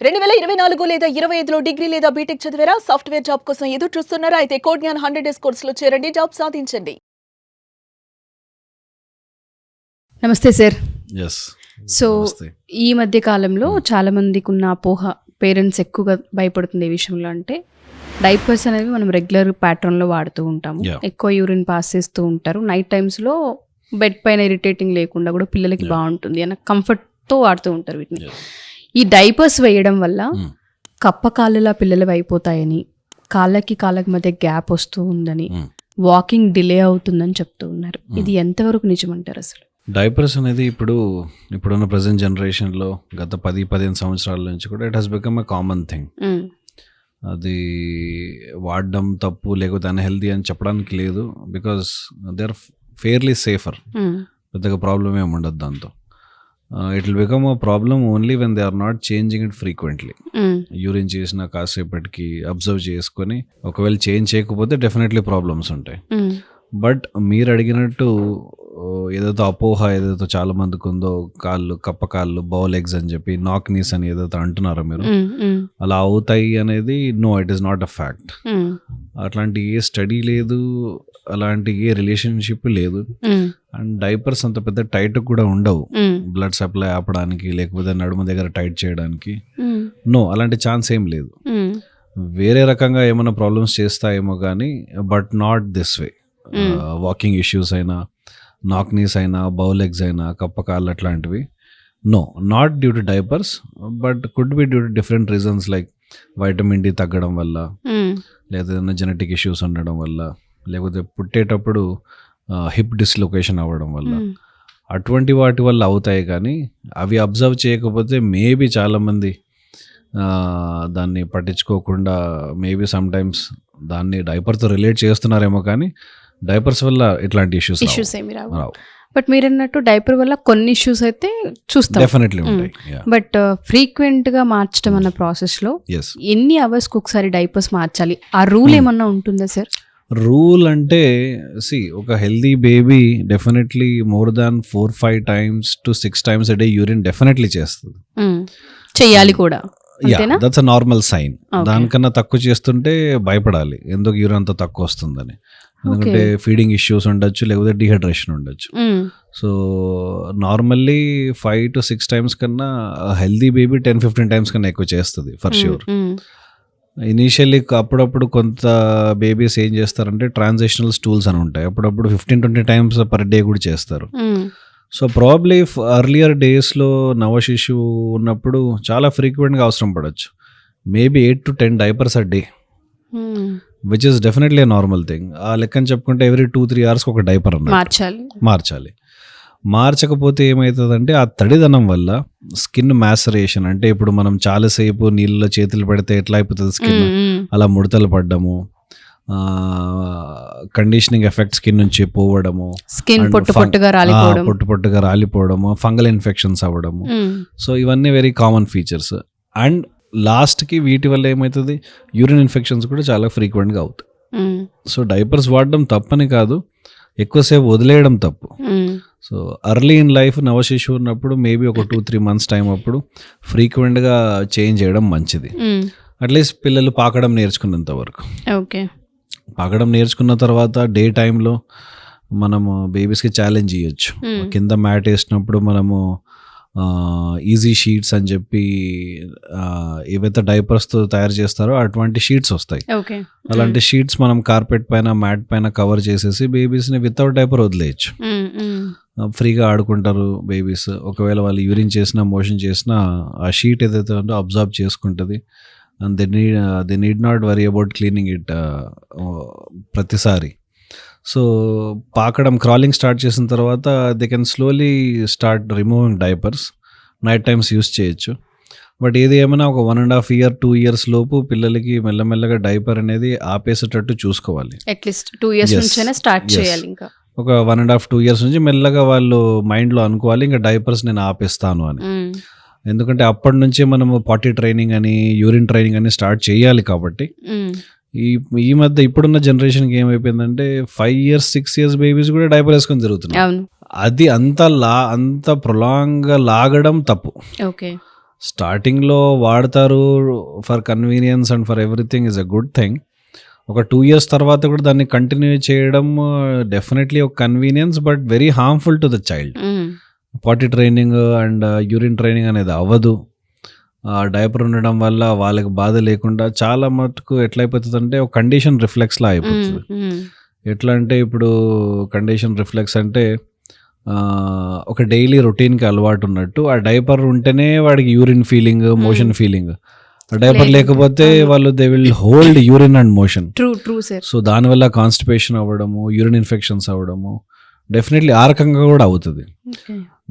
2024 లేదా 25లో డిగ్రీ లేదా బీటెక్ చదివారా? సాఫ్ట్వేర్ జాబ్ కోసం ఎదురు చూస్తున్నారా? అయితే కోడ్ జ్ఞాన్ 100 డేస్ కోర్సులో చేరండి, జాబ్ సాధించండి. నమస్తే సార్. ఎస్. సో ఈ మధ్య కాలంలో చాలా మందికి ఉన్న అపోహ, పేరెంట్స్ ఎక్కువగా భయపడుతుంది ఈ విషయంలో, అంటే డైపర్స్ అనేవి మనం రెగ్యులర్ ప్యాటర్న్లో వాడుతూ ఉంటాము. Yeah. ఎక్కువ యూరిన్ పాస్ చేస్తూ ఉంటారు. నైట్ టైమ్స్లో బెడ్ పైన ఇరిటేటింగ్ లేకుండా కూడా పిల్లలకి బాగుంటుంది అన్న కంఫర్ట్తో వాడుతూ ఉంటారు వీటిని. ఈ డైపర్స్ వేయడం వల్ల కప్ప కాళ్ళలా పిల్లలు అయిపోతాయని, కాళ్ళకి మధ్య గ్యాప్ వస్తూ ఉందని, వాకింగ్ డిలే అవుతుందని చెప్తూ ఉన్నారు. ఇది ఎంతవరకు నిజమంటారు అసలు? డైపర్స్ అనేది ఇప్పుడున్న ప్రజెంట్ జనరేషన్లో గత 10-15 సంవత్సరాల నుంచి కూడా it has become a common thing. అది వాడడం తప్పు లేకపోతే అన్హెల్దీ అని చెప్పడానికి లేదు. Because they are fairly safer. పెద్దగా ప్రాబ్లం ఏమి ఉండదు దాంతో. It will become a problem only when they are not changing it frequently. Urine చేసిన కాసేపటికి అబ్జర్వ్ చేసుకొని ఒకవేళ చేంజ్ చేయకపోతే డెఫినెట్లీ ప్రాబ్లమ్స్ ఉంటాయి. బట్ మీరు అడిగినట్టు ఏదైతే అపోహ ఏదైతే చాలా మందికి ఉందో, కప్ప కాళ్ళు, బౌల్ ఎగ్స్ అని చెప్పి, నాక్ నీస్ అని ఏదైతే అంటున్నారో మీరు, అలా అవుతాయి అనేది no, it is not a fact. అట్లాంటి ఏ స్టడీ లేదు, అలాంటి ఏ రిలేషన్షిప్ లేదు. అండ్ డైపర్స్ అంత పెద్ద టైట్ కూడా ఉండవు బ్లడ్ సప్లై ఆపడానికి లేకపోతే నడుము దగ్గర టైట్ చేయడానికి. నో, అలాంటి ఛాన్స్ ఏం లేదు. వేరే రకంగా ఏమైనా ప్రాబ్లమ్స్ చేస్తాయేమో కానీ, but not this way. Walking issues అయినా, నాక్ నీస్ అయినా, బౌల్ ఎగ్స్ అయినా, కప్ప కాళ్ళు అట్లాంటివి no, not due to diapers, but could be due to different reasons like vitamin D తగ్గడం వల్ల, లేదా ఏదైనా జెనెటిక్ ఇష్యూస్ ఉండడం వల్ల, లేకపోతే పుట్టేటప్పుడు హిప్ డిస్లొకేషన్ అవ్వడం వల్ల, అటువంటి వాటి వల్ల అవుతాయి. కానీ అవి అబ్జర్వ్ చేయకపోతే మేబీ చాలామంది దాన్ని పట్టించుకోకుండా మేబీ సమ్టైమ్స్ దాన్ని డైపర్తో రిలేట్ చేస్తున్నారేమో, కానీ డైపర్స్ వల్ల ఇట్లాంటి ఇష్యూస్ ఏమి రావు. బట్ మీరు అన్నట్టు డైపర్ వల్ల కొన్ని ఇష్యూస్ అయితే చూస్తాం, డెఫినెట్లీ ఉంటాయి. బట్ ఫ్రీక్వెంట్ గా మార్చడం అన్న ప్రాసెస్ లో ఎన్ని అవర్స్ కి ఒకసారి డైపర్స్ మార్చాలి? ఆ రూల్ ఏమన్నా ఉంటుందా సార్? రూల్ అంటే ఒక healthy baby definitely more than 4-5 times to 6 times a day urine definitely చేస్తుంది, చెయ్యాలి కూడా. That's a normal sign. దానికన్నా తక్కువ చేస్తుంటే భయపడాలి, ఎందుకు యూరిన్ అంత తక్కువ వస్తుందని. ఎందుకంటే ఫీడింగ్ ఇష్యూస్ ఉండొచ్చు, లేకపోతే డిహైడ్రేషన్ ఉండొచ్చు. సో నార్మల్లీ 5 to 6 times కన్నా హెల్దీ బేబీ 10-15 times కన్నా ఎక్కువ చేస్తుంది ఫర్ ష్యూర్. ఇనీషియల్లీ అప్పుడప్పుడు కొంత బేబీస్ ఏం చేస్తారంటే ట్రాన్సిషనల్ స్టూల్స్ అని ఉంటాయి, అప్పుడప్పుడు 15-20 times per day కూడా చేస్తారు. సో ప్రాబ్లీ అర్లియర్ డేస్లో నవశిశువు ఉన్నప్పుడు చాలా ఫ్రీక్వెంట్గా అవసరం పడవచ్చు, maybe 8 to 10 diapers a day, which is definitely normal thing. ఆ లెక్కని చెప్పుకుంటే ఎవ్రీ 2-3 hours ఒక డైపర్ మార్చాలి. మార్చకపోతే ఏమవుతుందంటే ఆ తడిదనం వల్ల స్కిన్ మ్యాసరేషన్, అంటే ఇప్పుడు మనం చాలాసేపు నీళ్ళలో చేతులు పెడితే ఎట్లా అయిపోతుంది స్కిన్, అలా ముడతలు పడ్డము, కండిషనింగ్ ఎఫెక్ట్ స్కిన్ నుంచి పోవడము, పొట్టు పొట్టుగా రాలిపోవడము, ఫంగల్ ఇన్ఫెక్షన్స్ అవ్వడము. సో ఇవన్నీ వెరీ కామన్ ఫీచర్స్. అండ్ లాస్ట్కి వీటి వల్ల ఏమవుతుంది, యూరిన్ ఇన్ఫెక్షన్స్ కూడా చాలా ఫ్రీక్వెంట్గా అవుతాయి. సో డైపర్స్ వాడడం తప్పని కాదు, ఎక్కువసేపు వదిలేయడం తప్పు. సో అర్లీ ఇన్ లైఫ్ నవశిశువు ఉన్నప్పుడు మేబీ ఒక 2-3 months టైం అప్పుడు ఫ్రీక్వెంట్గా చేంజ్ చేయడం మంచిది. అట్లీస్ట్ పిల్లలు పాకడం నేర్చుకున్నంత వరకు. పాకడం నేర్చుకున్న తర్వాత డే టైంలో మనము బేబీస్కి ఛాలెంజ్ ఇవ్వచ్చు. కింద మ్యాట్ వేసినప్పుడు మనము ఈజీ షీట్స్ అని చెప్పి ఏవైతే డైపర్స్తో తయారు చేస్తారో అటువంటి షీట్స్ వస్తాయి. అలాంటి షీట్స్ మనం కార్పెట్ పైన, మ్యాట్ పైన కవర్ చేసేసి బేబీస్ని వితౌట్ డైపర్ వదిలేయచ్చు. ఫ్రీగా ఆడుకుంటారు బేబీస్. ఒకవేళ వాళ్ళు యూరిన్ చేసినా, మోషన్ చేసినా ఆ షీట్ ఏదైతే ఉందో అబ్జర్వ్ చేసుకుంటుంది. And they need not worry about cleaning it ప్రతిసారి. సో పాకడం, క్రాలింగ్ స్టార్ట్ చేసిన తర్వాత they can slowly start removing diapers. Night times use చేయొచ్చు. బట్ ఏది ఏమైనా ఒక 1.5 year 2 years లోపు పిల్లలకి మెల్లమెల్లగా డైపర్ అనేది ఆపేసేటట్టు చూసుకోవాలి. అట్లీస్ట్ 2 years నుంచైనా స్టార్ట్ చేయాలి. ఇంకా ఒక 1.5-2 years నుంచి మెల్లగా వాళ్ళు మైండ్లో అనుకోవాలి, ఇంకా డైపర్స్ నేను ఆపేస్తాను అని. ఎందుకంటే అప్పటి నుంచే మనము పాటీ ట్రైనింగ్ అని, యూరిన్ ట్రైనింగ్ అని స్టార్ట్ చేయాలి. కాబట్టి ఈ మధ్య ఇప్పుడున్న జనరేషన్కి ఏమైపోయిందంటే 5 years 6 years బేబీస్ కూడా డైపర్ వేసుకొని జరుగుతున్నాయి. అది అంత ప్రొలాంగ్గా లాగడం తప్పు. స్టార్టింగ్లో వాడతారు for convenience and for everything is a good thing. ఒక 2 years తర్వాత కూడా దాన్ని కంటిన్యూ చేయడం డెఫినెట్లీ ఒక convenience, but very harmful to the child. Potty training and urine training అనేది అవ్వదు. డైపర్ ఉండడం వల్ల వాళ్ళకి బాధ లేకుండా చాలా మటుకు ఎట్లయిపోతుందంటే ఒక కండిషన్ రిఫ్లెక్స్లా అయిపోతుంది. ఎట్లా అంటే ఇప్పుడు కండిషన్ రిఫ్లెక్స్ అంటే ఒక డైలీ రొటీన్కి అలవాటు ఉన్నట్టు ఆ డైపర్ ఉంటేనే వాడికి urine feeling, motion feeling. Diaper లేకపోతే వాళ్ళు they will hold urine and motion. True sir. So దానివల్ల కాన్స్టిపేషన్ అవ్వడము, యూరిన్ ఇన్ఫెక్షన్స్ అవ్వడము డెఫినెట్లీ ఆ రకంగా కూడా అవుతుంది.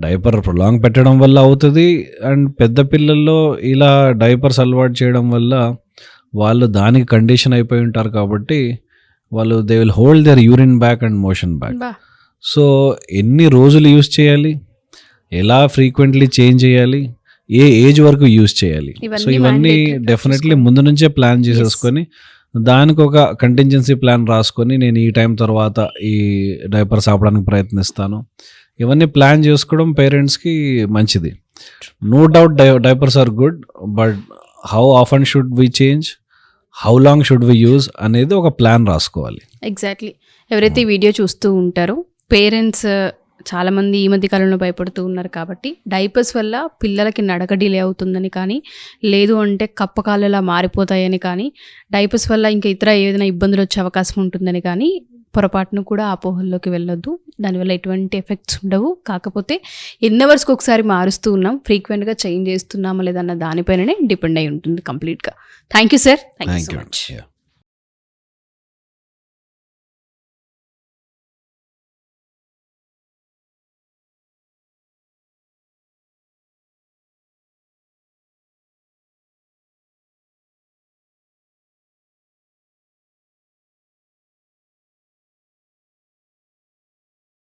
డైపర్ ప్రొలాంగ్ పెట్టడం వల్ల అవుతుంది. అండ్ పెద్ద పిల్లల్లో ఇలా డైపర్స్ అలవాటు చేయడం వల్ల వాళ్ళు దానికి కండిషన్ అయిపోయి ఉంటారు కాబట్టి వాళ్ళు they will hold their urine back and motion back. So ఎన్ని రోజులు యూస్ చేయాలి, ఎలా ఫ్రీక్వెంట్లీ చేంజ్ చేయాలి, ఏ ఏజ్ వరకు యూస్ చేయాలి, సో ఇవన్నీ డెఫినెట్లీ ముందు నుంచే ప్లాన్ చేసేసుకొని దానికి ఒక కంటింజెన్సీ ప్లాన్ రాసుకొని నేను ఈ టైం తర్వాత ఈ డైపర్స్ ఆపడానికి ప్రయత్నిస్తాను, ఇవన్నీ ప్లాన్ చేసుకోవడం పేరెంట్స్కి మంచిది. No doubt diapers are good, but how often should we change, how long should we use అనేది ఒక ప్లాన్ రాసుకోవాలి. ఎగ్జాక్ట్లీ. ఎవరైతే ఈ వీడియో చూస్తూ ఉంటారో పేరెంట్స్ చాలామంది ఈ మధ్య కాలంలో భయపడుతూ ఉన్నారు కాబట్టి డైపర్స్ వల్ల పిల్లలకి నడక డిలే అవుతుందని కానీ, లేదు అంటే కప్పకాలలా మారిపోతాయని కానీ, డైపర్స్ వల్ల ఇంకా ఇతర ఏదైనా ఇబ్బందులు వచ్చే అవకాశం ఉంటుందని కానీ పొరపాటును కూడా అపోహల్లోకి వెళ్ళొద్దు. దానివల్ల ఎటువంటి ఎఫెక్ట్స్ ఉండవు. కాకపోతే ఎన్ని అవర్స్కి ఒకసారి మారుస్తూ ఉన్నాం, ఫ్రీక్వెంట్గా చేంజ్ చేస్తున్నామా లేదన్న దానిపైననే డిపెండ్ అయి ఉంటుంది కంప్లీట్గా. Thank you sir. Thank you so much.